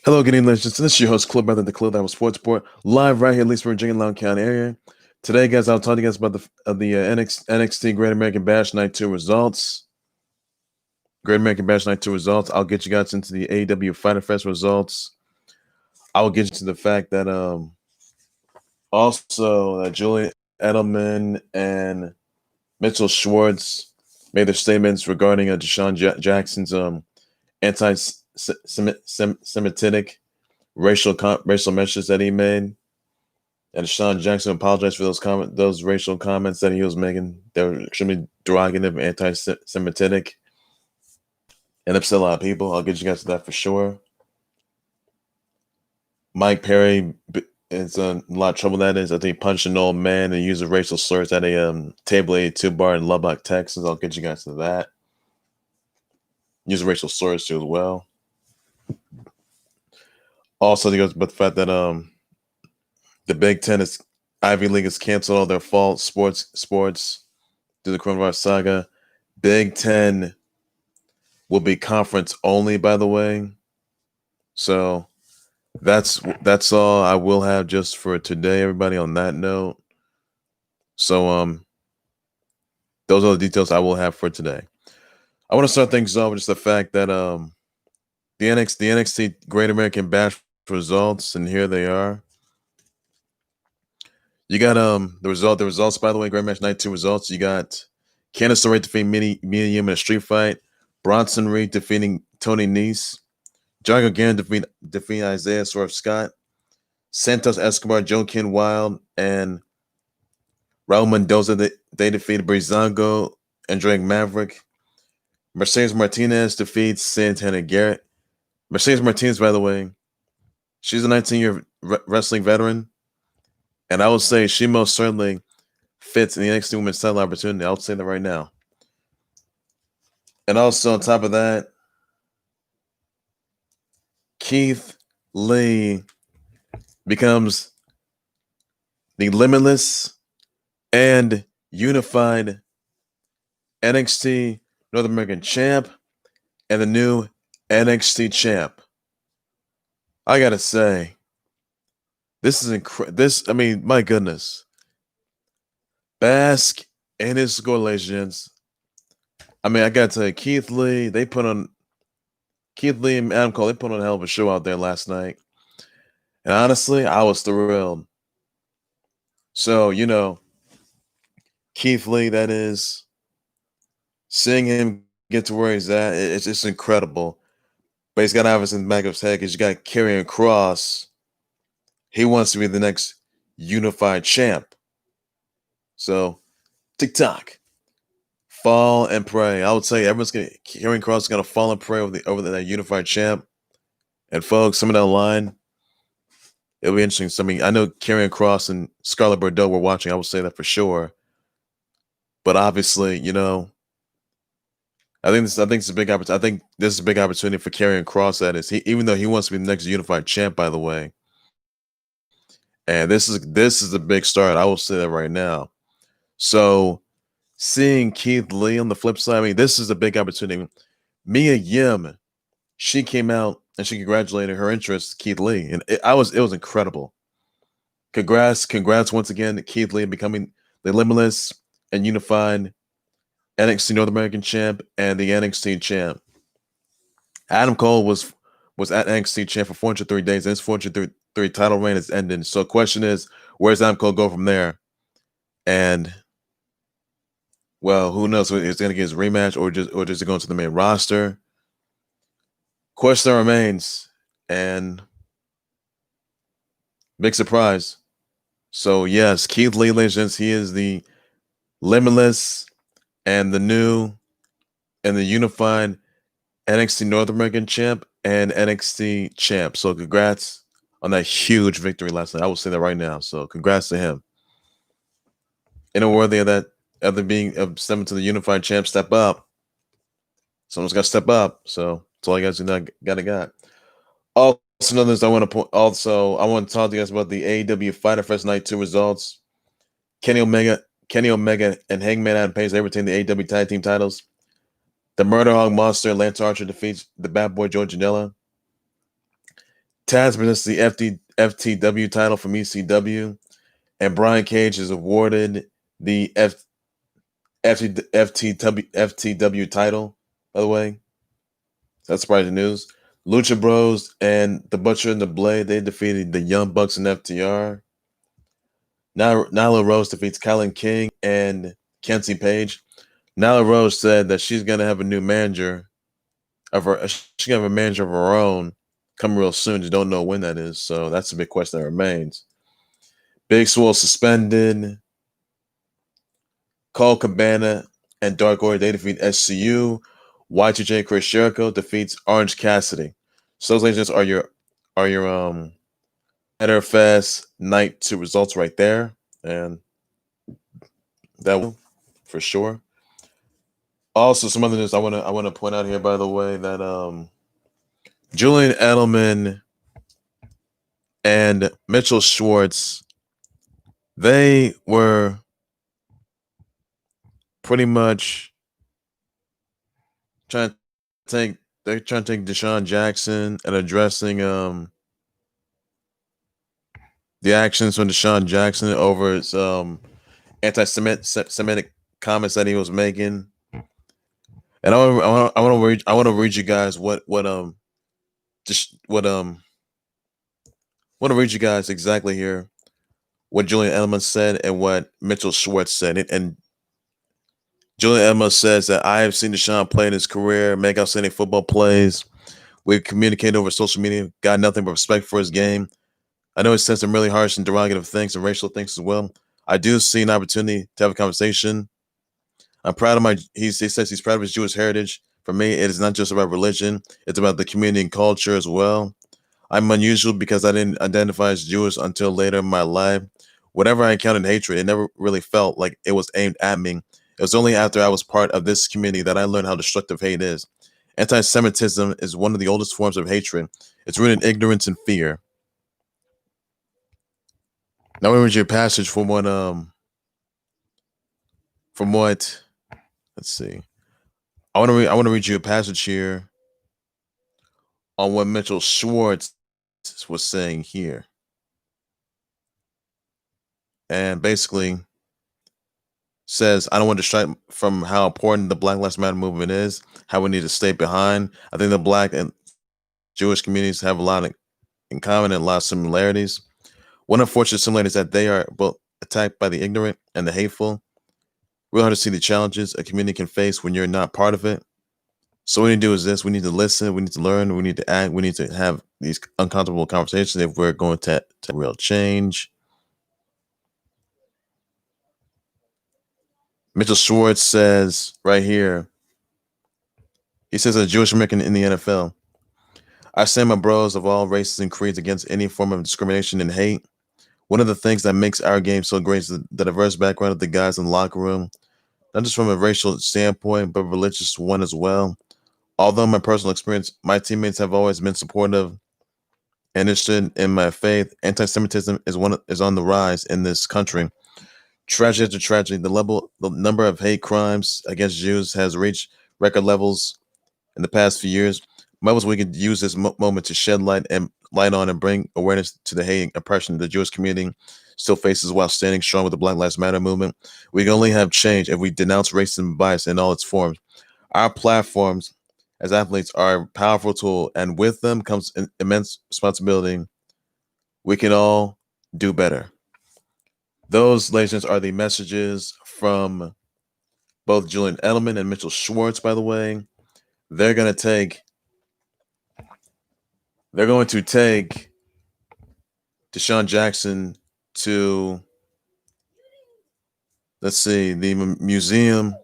Hello, good evening, legends. This is your host, Club Brother, the Club that was Sports Report, live right here, at least for Virginia, Long County area. Today, guys, I'll talk to you guys about the NXT Great American Bash Night 2 results. Great American Bash Night 2 results. I'll get you guys into the AEW Fyter Fest results. I will get you to the fact that also Julian Edelman and Mitchell Schwartz made their statements regarding Deshaun Jackson's anti-Semitic racial messages that he made, and Deshaun Jackson apologized for those racial comments that he was making. They were extremely derogative, anti-Semitic, and upset a lot of people. I'll get you guys to that for sure. Mike Perry is in a lot of trouble. That is, I think he punched an old man and used racial slurs at a Table 82 bar in Lubbock, Texas. I'll get you guys to that. Use racial slurs too as well. Also, it goes about the fact that the Big Ten Ivy League has canceled all their fall sports due to the coronavirus saga. Big Ten will be conference only, by the way. So that's all I will have just for today, everybody, on that note. So those are the details I will have for today. I want to start things off with just the fact that the NXT Great American Bash results, and here they are. You got the results, by the way, Great Match Night 2 results. You got Candice LeRae defeating Mia Yim in a street fight. Bronson Reed defeating Tony Nese. Gargano defeating Isaiah Swerve Scott. Santos Escobar, Joaquin Wilde, and Raul Mendoza, they defeated Breezango and Maverick. Mercedes Martinez defeats Santana Garrett. Mercedes Martinez, by the way, she's a 19-year wrestling veteran, and I would say she most certainly fits in the NXT Women's title opportunity. I'll say that right now. And also on top of that, Keith Lee becomes the Limitless and unified NXT North American champ and the new NXT champ. I gotta say, this is incredible. I mean, my goodness. Bask and his score legends. I mean, I gotta tell you, Keith Lee and Adam Cole, they put on a hell of a show out there last night. And honestly, I was thrilled. So, Keith Lee, that is, seeing him get to where he's at, it's just incredible. But he's got to have us in the back of his head because you got Karrion Kross. He wants to be the next unified champ. So, TikTok, fall and pray. I would say Karrion Kross is gonna fall and pray over that unified champ. And folks, some of that line, it'll be interesting. So, I mean, I know Karrion Kross and Scarlett Bordeaux were watching. I would say that for sure. But obviously, I think this is a big opportunity. I think this is a big opportunity for Karrion Kross. That is, even though he wants to be the next unified champ, by the way. And this is a big start. I will say that right now. So, seeing Keith Lee on the flip side, I mean, this is a big opportunity. Mia Yim, she came out and she congratulated her interest, Keith Lee, and it was incredible. Congrats once again to Keith Lee becoming the Limitless and unified NXT North American champ and the NXT champ. Adam Cole was at NXT champ for 403 days, and his 403 title reign is ending. So the question is, where's Adam Cole go from there? And well, who knows? Is he going to get his rematch or just going to the main roster? Question remains, and big surprise. So yes, Keith Lee, legends, he is the Limitless and the new and the unified NXT North American champ and NXT champ. So congrats on that huge victory last night. I will say that right now. So congrats to him. And worthy of that, of stepping to the unified champ, step up. Someone's got to step up. So that's all you guys got. Also, another thing I want to talk to you guys about the AEW Fyter Fest Night 2 results. Kenny Omega and Hangman Adam Page, they retain the AEW tag team titles. The Murderhawk Monster, Lance Archer defeats the Bad Boy Joe Janela. Taz presents the FTW title from ECW, and Brian Cage is awarded the FTW title, by the way. That's surprising news. Lucha Bros and the Butcher and the Blade, they defeated the Young Bucks and FTR. Nyla Rose defeats Kilynn King and Kenzie Page. Nyla Rose said that she's going to have a new manager of her. She's going to have a manager of her own come real soon. You don't know when that is, so that's a big question that remains. Big Swole suspended. Colt, Cabana, and Dark Order, they defeat SCU. Y2J Chris Jericho defeats Orange Cassidy. So those legends are your Fest Night 2 results right there, and that will for sure. Also, some other news I want to point out here, by the way, that Julian Edelman and Mitchell Schwartz, they were pretty much trying to take Deshaun Jackson and addressing the actions from Deshaun Jackson over his anti-Semitic comments that he was making. And I want to read you guys want to read you guys exactly here what Julian Edelman said and what Mitchell Schwartz said. And Julian Edelman says that I have seen Deshaun play in his career, make outstanding football plays. We communicate over social media, got nothing but respect for his game. I know he said some really harsh and derogative things and racial things as well. I do see an opportunity to have a conversation. I'm proud of he says he's proud of his Jewish heritage. For me, it is not just about religion. It's about the community and culture as well. I'm unusual because I didn't identify as Jewish until later in my life. Whenever I encountered hatred, it never really felt like it was aimed at me. It was only after I was part of this community that I learned how destructive hate is. Anti-Semitism is one of the oldest forms of hatred. It's rooted in ignorance and fear. Now I'm going to read you a passage from what let's see. I want to read you a passage here on what Mitchell Schwartz was saying here. And basically says, I don't want to distract from how important the Black Lives Matter movement is, how we need to stay behind. I think the Black and Jewish communities have a lot in common and a lot of similarities. One unfortunate similarity is that they are both attacked by the ignorant and the hateful. Real hard to see the challenges a community can face when you're not part of it. So what we need to do is this. We need to listen. We need to learn. We need to act. We need to have these uncomfortable conversations if we're going to real change. Mitchell Schwartz says right here, he says, a Jewish American in the NFL, I stand my bros of all races and creeds against any form of discrimination and hate. One of the things that makes our game so great is the diverse background of the guys in the locker room, not just from a racial standpoint, but a religious one as well. Although in my personal experience, my teammates have always been supportive and interested in my faith, anti-Semitism is on the rise in this country. Tragedy after tragedy, the number of hate crimes against Jews has reached record levels in the past few years. Maybe we could use this moment to shed light on and bring awareness to the hate and oppression the Jewish community still faces while standing strong with the Black Lives Matter movement. We can only have change if we denounce racism and bias in all its forms. Our platforms as athletes are a powerful tool, and with them comes an immense responsibility. We can all do better. Those, legends, are the messages from both Julian Edelman and Mitchell Schwartz, by the way. They're going to take Deshaun Jackson to, let's see, the museum.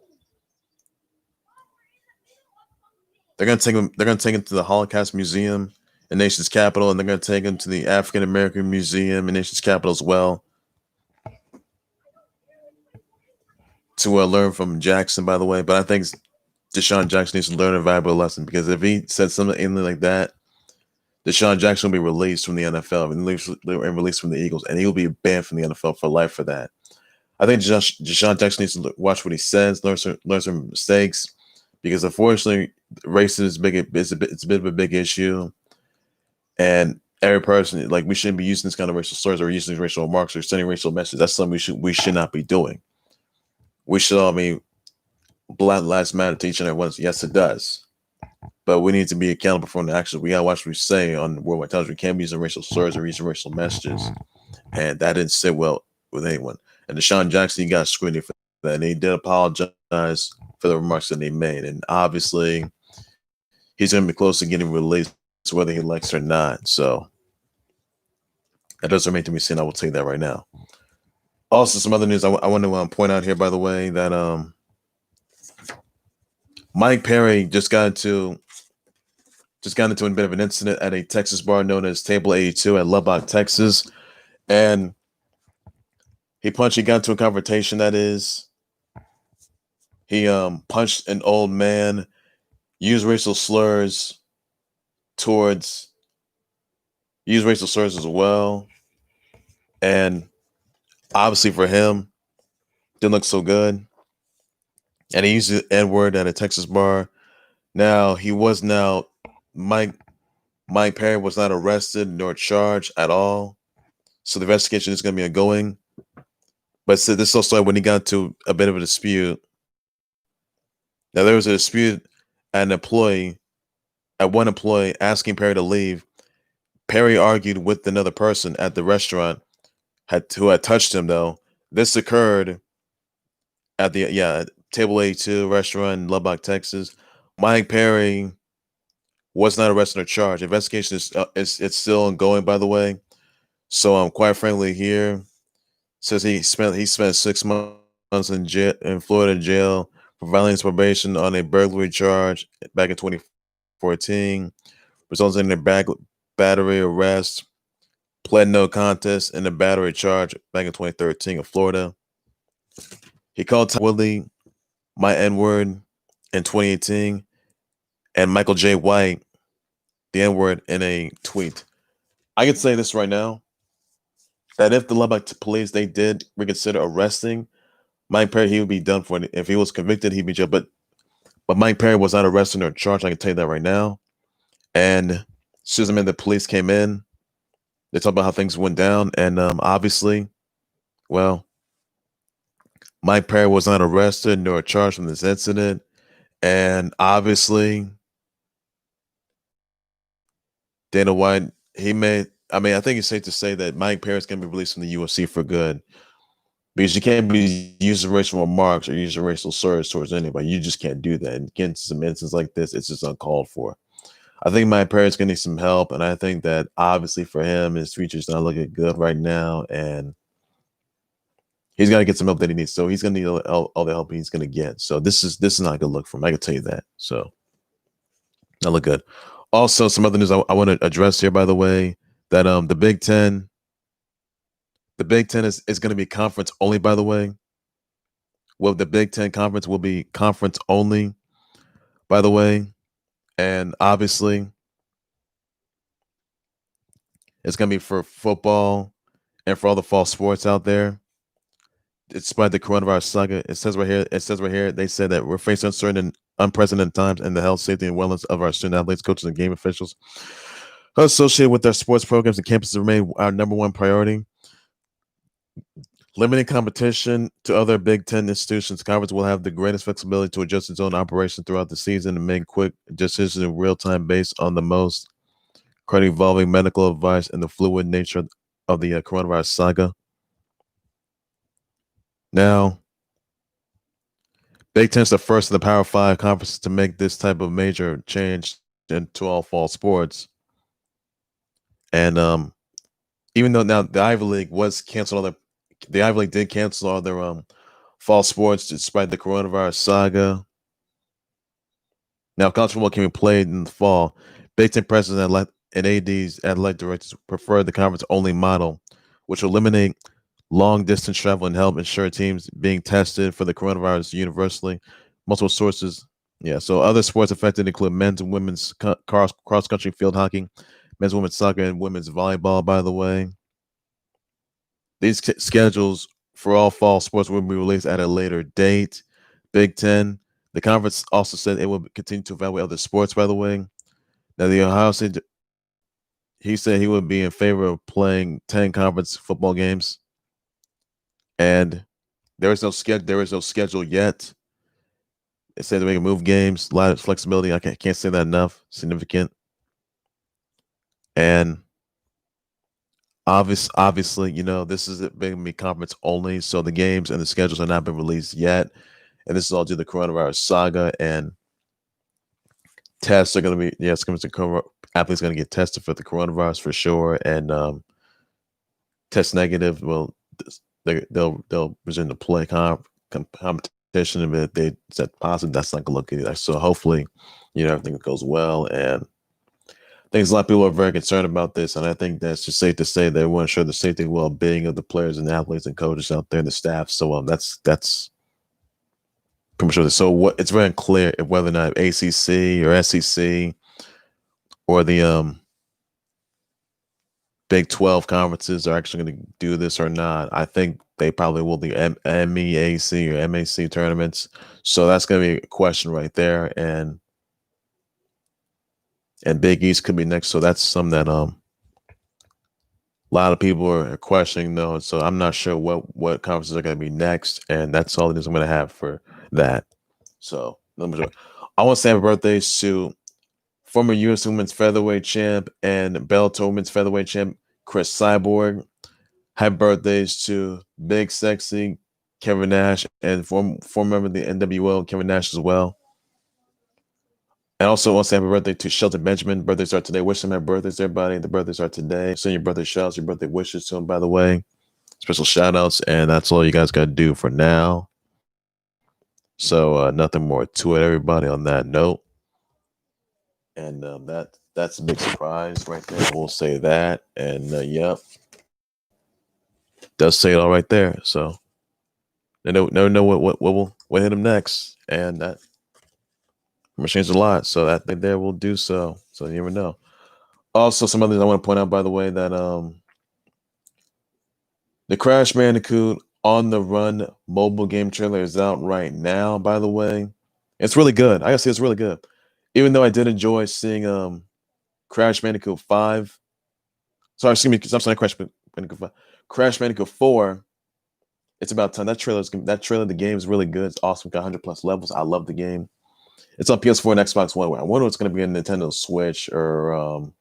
They're going to take him to the Holocaust Museum in Nation's capital, and they're going to take him to the African American Museum in Nation's capital as well to learn from Jackson, by the way. But I think Deshaun Jackson needs to learn a valuable lesson, because if he said something like that, Deshaun Jackson will be released from the NFL and released from the Eagles, and he will be banned from the NFL for life for that. I think Deshaun Jackson needs to watch what he says, learn some mistakes, because unfortunately, racism is big. It's a bit of a big issue, and every person, like, we shouldn't be using this kind of racial slurs or using racial remarks or sending racial messages. That's something we should not be doing. We should all be Black Lives Matter to each and every one. Yes, it does. But we need to be accountable for the actions. We gotta watch what we say on worldwide television. We can't be using racial slurs or using racial messages. And that didn't sit well with anyone. And Deshaun Jackson, he got scrutiny for that. And he did apologize for the remarks that he made. And obviously, he's going to be close to getting released, whether he likes it or not. So that does remain to be seen. I will tell you that right now. Also, some other news I want to point out here, by the way, that Mike Perry just got into a bit of an incident at a Texas bar known as Table 82 at Lubbock, Texas. And he got into a confrontation, that is. He punched an old man, used racial slurs as well. And obviously for him, didn't look so good. And he used the N-word at a Texas bar. Now, Mike Perry was not arrested nor charged at all. So the investigation is going to be ongoing. But this all started when he got into a bit of a dispute. Now, there was a dispute at one employee asking Perry to leave. Perry argued with another person at the restaurant who had touched him, though. This occurred at the Table 82 restaurant in Lubbock, Texas. Mike Perry was not arrested or charged. Investigation is still ongoing, by the way. So quite frankly, here says he spent 6 months in Florida jail for violating probation on a burglary charge back in 2014, resulting in a battery arrest, pled no contest in a battery charge back in 2013 in Florida. He called Tom Woodley my N-word in 2018 and Michael J. White the N-word in a tweet. I can say this right now, that if the Lubbock police, they did reconsider arresting Mike Perry, he would be done for it. If he was convicted, he'd be jailed. But Mike Perry was not arrested or charged. I can tell you that right now. And as soon as the police came in, they talked about how things went down. And obviously, well, Mike Perry was not arrested nor charged from this incident. And obviously, Dana White, I think it's safe to say that Mike Perry is going to be released from the UFC for good. Because you can't be using racial remarks or using racial slurs towards anybody. You just can't do that. And against some instances like this, it's just uncalled for. I think Mike Perry's going to need some help. And I think that obviously for him, his future's not looking good right now. And he's got to get some help that he needs. So he's going to need all the help he's going to get. So this is not a good look for him. I can tell you that. So not look good. Also, some other news I want to address here, by the way, that the Big Ten is going to be conference only, by the way. Well, the Big Ten conference will be conference only, by the way. And obviously, it's going to be for football and for all the fall sports out there. Despite the coronavirus saga, it says right here, they said that we're facing uncertain and unprecedented times, and the health, safety, and wellness of our student athletes, coaches, and game officials associated with their sports programs and campuses remain our number one priority. Limiting competition to other Big Ten institutions, conference will have the greatest flexibility to adjust its own operation throughout the season and make quick decisions in real time based on the most current evolving medical advice and the fluid nature of the coronavirus saga. Now, Big Ten is the first of the Power 5 conferences to make this type of major change into all fall sports. And even though now the Ivy League was canceled, the Ivy League did cancel all their fall sports despite the coronavirus saga. Now, college football can be played in the fall. Big Ten president and ADs, athletic directors, prefer the conference-only model, which will eliminate long-distance travel and help ensure teams being tested for the coronavirus universally. Multiple sources. Yeah, so other sports affected include men's and women's cross-country field hockey, men's and women's soccer, and women's volleyball, by the way. These schedules for all fall sports will be released at a later date. Big Ten. The conference also said it will continue to evaluate other sports, by the way. Now, the Ohio State he said he would be in favor of playing 10 conference football games, and there is no schedule yet. They said they can move games, a lot of flexibility. I can't say that enough. Significant. And obviously, this is going to be conference only, so the games and the schedules have not been released yet. And this is all due to the coronavirus saga, and tests are going to be, it's going to be athletes going to get tested for the coronavirus for sure, and test negative. Well, they'll resume the play competition. If they set positive, that's not going to look either. So hopefully, everything goes well. And I think a lot of people are very concerned about this, and I think that's just safe to say they want to ensure the safety and well-being of the players and the athletes and coaches out there and the staff. So that's pretty much what it is. So it's very unclear if whether or not ACC or SEC or the Big 12 conferences are actually going to do this or not. I think they probably will do MEAC or MAC tournaments. So that's going to be a question right there. And Big East could be next. So that's something that a lot of people are questioning though. So I'm not sure what conferences are going to be next. And that's all it is I'm going to have for that. So I want to say happy birthdays to former U.S. Women's Featherweight Champ and Bellator Women's Featherweight Champ Chris Cyborg. Happy birthdays to Big Sexy Kevin Nash and former member of the NWO Kevin Nash as well. And also want to say happy birthday to Shelton Benjamin. Birthdays are today. Wish them happy birthdays, everybody. The birthdays are today. Send your birthday shouts, your birthday wishes to them, by the way. Special shout outs. And that's all you guys got to do for now. So nothing more to it, everybody, on that note. And that's a big surprise right there. We'll say that. And yep. Does say it all right there. So they never know what hit him next. And that change a lot. So that thing there will do so. So you never know. Also, some others I want to point out, by the way, that the Crash Bandicoot On the Run mobile game trailer is out right now, by the way. It's really good. I gotta say it's really good. Even though I did enjoy seeing Crash Bandicoot 5. Sorry, excuse me, I'm sorry, Crash Bandicoot 5. Crash Bandicoot 4. It's about time. That trailer, the game is really good. It's awesome. Got 100 plus levels. I love the game. It's on PS4 and Xbox One. I wonder what's going to be on Nintendo Switch or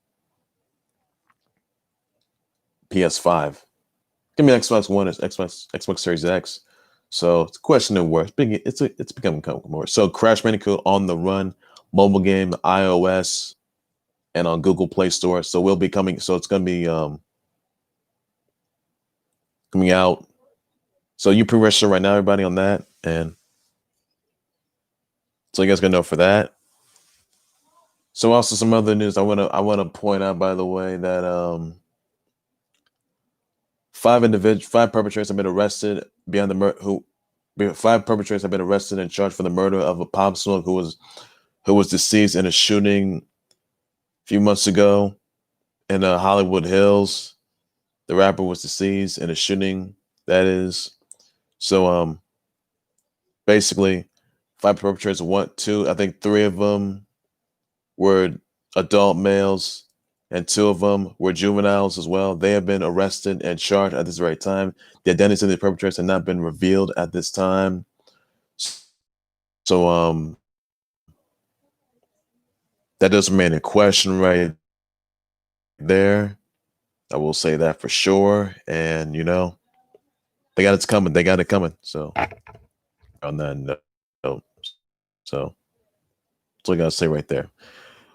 PS5. Give me Xbox One or Xbox Series X. So it's a question of where it's becoming more. So Crash Bandicoot On the Run mobile game, iOS, and on Google Play Store. So we'll be coming. So it's going to be coming out. So you pre-register right now, everybody, on that, and so you guys gonna know for that. So also some other news I wanna point out, by the way, that 5 perpetrators have been arrested beyond the murder. 5 perpetrators have been arrested and charged for the murder of a Pop Smoke who was deceased in a shooting a few months ago in Hollywood Hills. The rapper was deceased in a shooting. That is. So basically 5 perpetrators, 3 of them were adult males and 2 of them were juveniles as well. They have been arrested and charged at this very time. The identities of the perpetrators have not been revealed at this time. So that does remain a question right there. I will say that for sure. And they got it coming. They got it coming. So on that note, so that's all I gotta say right there.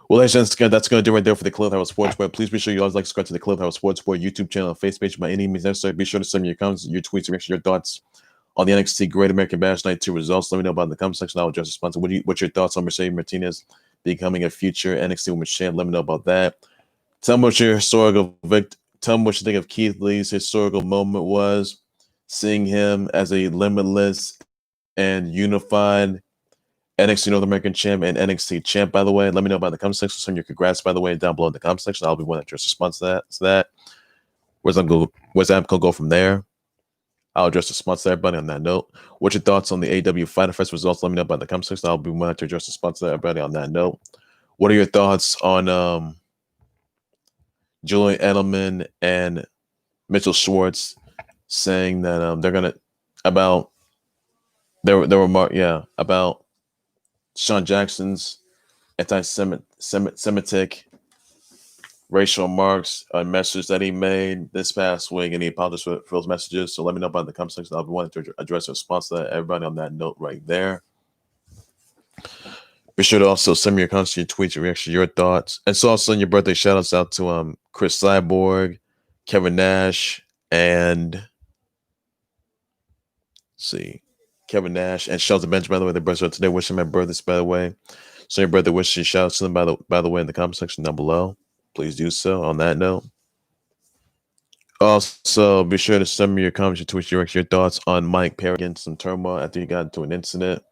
Well, ladies and gentlemen, that's going to do right there for the Kilynn King Sports Boy. Please be sure you always like to subscribe to the Kilynn King Sports Boy YouTube channel and Facebook page by any means necessary. Be sure to send me your comments, your tweets, and make sure your thoughts on the NXT Great American Bash Night 2 results. Let me know about it in the comment section. I'll address the sponsor. What's your thoughts on Mercedes Martinez becoming a future NXT Women's Champ? Let me know about that. Tell me what your tell me what you think of Keith Lee's historical moment was, seeing him as a limitless and unified NXT North American Champ and NXT Champ, by the way. Let me know about the comment section. Send your congrats, by the way, down below in the comment section. I'll be one that just responds to that. Where's that going to go from there? I'll address the response to everybody on that note. What's your thoughts on the AEW Fyter Fest results? Let me know about the comment section. I'll be one to address the response to everybody on that note. What are your thoughts on Julian Edelman and Mitchell Schwartz saying that they're gonna about their remark, about Sean Jackson's anti-Semitic racial remarks, a message that he made this past week, and he apologized for those messages. So let me know about the comment section. I'll be wanting to address a response to that. Everybody on that note right there. Be sure to also send me your comments, your tweets, your reactions, your thoughts. And so also on your birthday, shout outs out to Chris Cyborg, Kevin Nash, and Kevin Nash and Shelton Bench, by the way, their birthday today. Wishing my birthdays, by the way. So your birthday wishes, shout out to them by the way in the comment section down below. Please do so. On that note, also be sure to send me your comments, your tweets, your thoughts on Mike Perry against some turmoil after he got into an incident,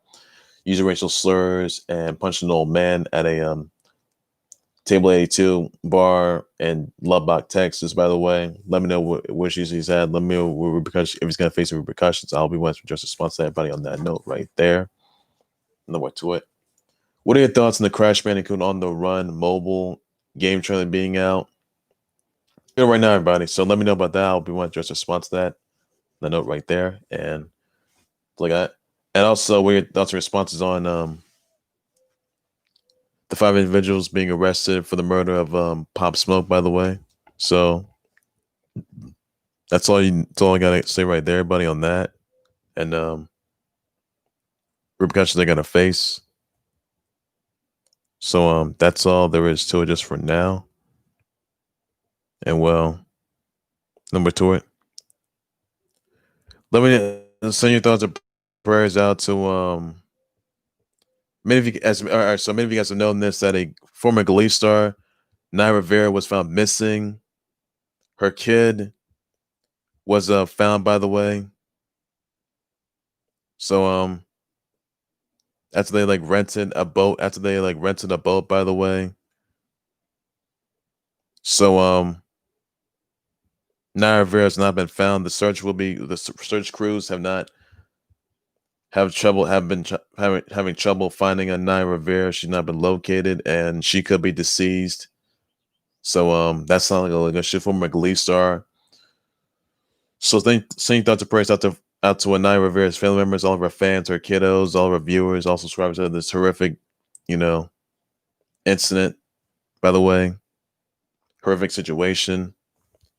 using racial slurs and punching an old man at a Table 82 bar in Lubbock, Texas. By the way, let me know what issues he's had. Let me know what repercussions, if he's going to face repercussions. I'll be wanting to just response to everybody on that note right there. No more to it. What are your thoughts on the Crash Bandicoot on the Run mobile game trailer being out? Right now, everybody. So let me know about that. I'll be wanting to just response to that. The note right there. And like that. And also, what are your thoughts and responses on the 5 individuals being arrested for the murder of Pop Smoke, by the way. So that's all I gotta say right there, everybody, on that. And repercussions they're gonna face. So that's all there is to it just for now. And well, number 2 let me send your thoughts and prayers out to many of you guys have known this, that a former Glee star, Nyla Rivera, was found missing. Her kid was found, by the way. So after they rented a boat, by the way. So Nyla Rivera has not been found. The search crews have been having trouble finding a Nyla Rivera. She's not been located, and she could be deceased. So that's not like a shit from a Glee star. So sending thoughts and prayers out to Nyla Rivera's family members, all of our fans, our kiddos, all of our viewers, all subscribers to this horrific, incident. By the way, horrific situation.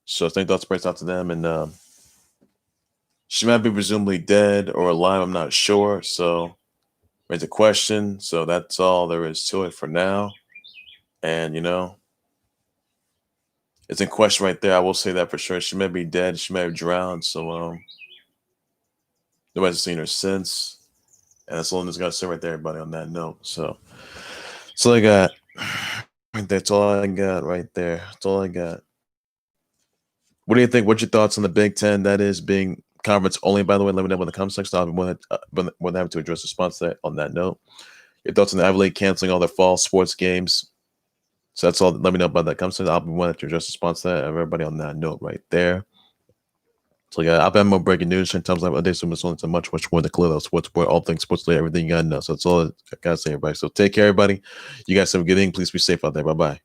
So sending thoughts and prayers out to them, and she might be presumably dead or alive. I'm not sure. So raise a question. So that's all there is to it for now. And it's in question right there. I will say that for sure. She may be dead. She may have drowned. So nobody's seen her since. And that's all I'm just gonna say right there, everybody, on that note. So I got. That's all I got right there. That's all I got. What do you think? What's your thoughts on the Big Ten? That is being conference only, by the way. Let me know in the comment section. I'll be more than happy to address the response to that on that note. Your thoughts on the Ivy League canceling all their fall sports games. So that's all. Let me know about that. Come soon. I'll be wanting to address the response to that. Everybody on that note right there. So yeah, I'll have more breaking news in terms of updates. So much more to clear those sports, all things sports, everything you gotta know. So that's all I gotta say, everybody. So take care, everybody. You guys have a good evening. Please be safe out there. Bye bye.